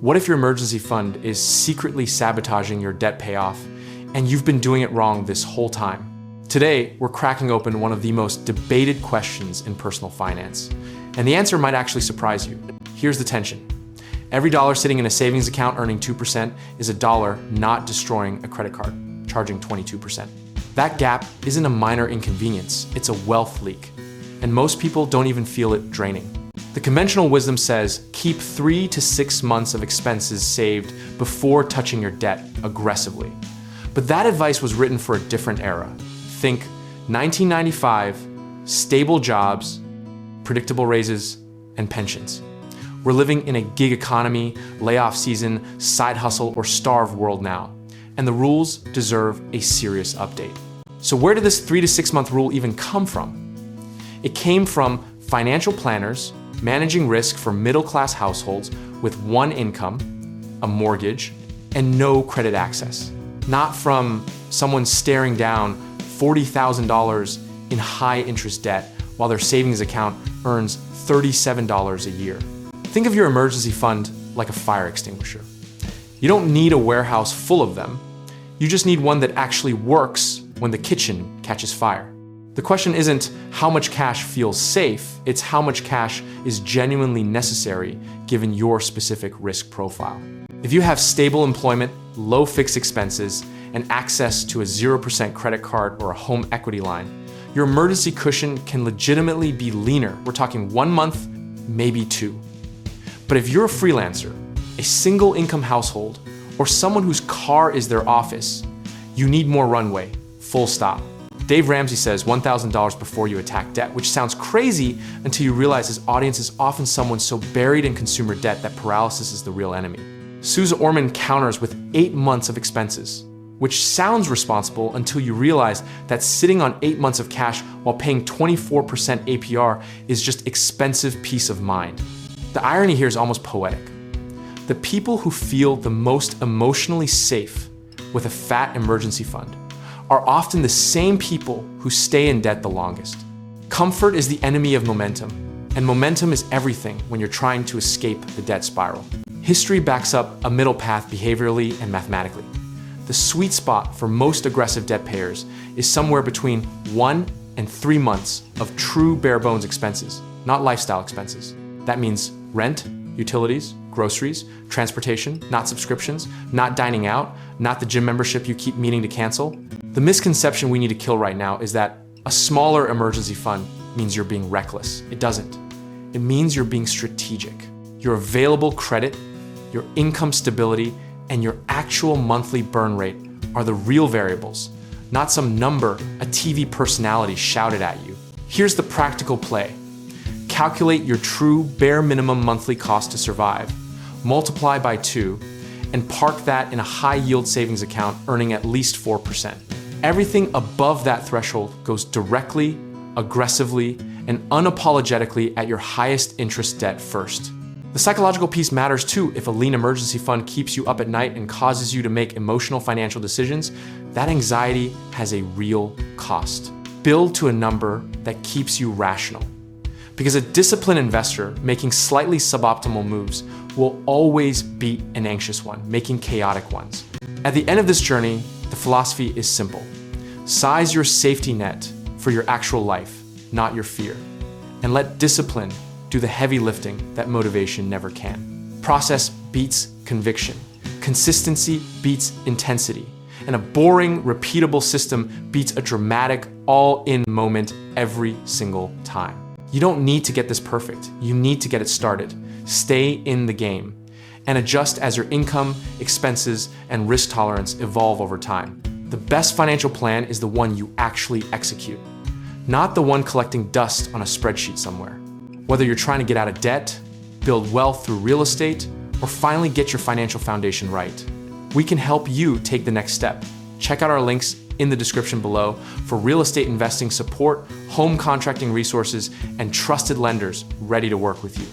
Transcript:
What if your emergency fund is secretly sabotaging your debt payoff and you've been doing it wrong this whole time? Today, we're cracking open one of the most debated questions in personal finance. And the answer might actually surprise you. Here's the tension. Every dollar sitting in a savings account earning 2% is a dollar not destroying a credit card, charging 22%. That gap isn't a minor inconvenience, it's a wealth leak. And most people don't even feel it draining. The conventional wisdom says keep 3 to 6 months of expenses saved before touching your debt aggressively. But that advice was written for a different era. Think 1995, stable jobs, predictable raises, and pensions. We're living in a gig economy, layoff season, side hustle, or starve world now. And the rules deserve a serious update. So where did this 3 to 6 month rule even come from? It came from financial planners managing risk for middle-class households with one income, a mortgage, and no credit access. Not from someone staring down $40,000 in high-interest debt while their savings account earns $37 a year. Think of your emergency fund like a fire extinguisher. You don't need a warehouse full of them. You just need one that actually works when the kitchen catches fire. The question isn't how much cash feels safe, it's how much cash is genuinely necessary given your specific risk profile. If you have stable employment, low fixed expenses, and access to a 0% credit card or a home equity line, your emergency cushion can legitimately be leaner. We're talking 1 month, maybe 2. But if you're a freelancer, a single income household, or someone whose car is their office, you need more runway, full stop. Dave Ramsey says $1,000 before you attack debt, which sounds crazy until you realize his audience is often someone so buried in consumer debt that paralysis is the real enemy. Sousa Orman counters with 8 months of expenses, which sounds responsible until you realize that sitting on 8 months of cash while paying 24% APR is just expensive peace of mind. The irony here is almost poetic. The people who feel the most emotionally safe with a fat emergency fund are often the same people who stay in debt the longest. Comfort is the enemy of momentum, and momentum is everything when you're trying to escape the debt spiral. History backs up a middle path behaviorally and mathematically. The sweet spot for most aggressive debt payers is somewhere between 1 and 3 months of true bare bones expenses, not lifestyle expenses. That means rent, utilities, groceries, transportation, not subscriptions, not dining out, not the gym membership you keep meaning to cancel. The misconception we need to kill right now is that a smaller emergency fund means you're being reckless. It doesn't. It means you're being strategic. Your available credit, your income stability, and your actual monthly burn rate are the real variables, not some number a TV personality shouted at you. Here's the practical play. Calculate your true bare minimum monthly cost to survive, multiply by 2, and park that in a high-yield savings account earning at least 4%. Everything above that threshold goes directly, aggressively, and unapologetically at your highest interest debt first. The psychological piece matters too. If a lean emergency fund keeps you up at night and causes you to make emotional financial decisions, that anxiety has a real cost. Build to a number that keeps you rational. Because a disciplined investor making slightly suboptimal moves will always beat an anxious one, making chaotic ones. At the end of this journey, the philosophy is simple. Size your safety net for your actual life, not your fear. And let discipline do the heavy lifting that motivation never can. Process beats conviction. Consistency beats intensity. And a boring, repeatable system beats a dramatic, all-in moment every single time. You don't need to get this perfect. You need to get it started. Stay in the game and adjust as your income, expenses, and risk tolerance evolve over time. The best financial plan is the one you actually execute, not the one collecting dust on a spreadsheet somewhere. Whether you're trying to get out of debt, build wealth through real estate, or finally get your financial foundation right, we can help you take the next step. Check out our links in the description below for real estate investing support, home contracting resources, and trusted lenders ready to work with you.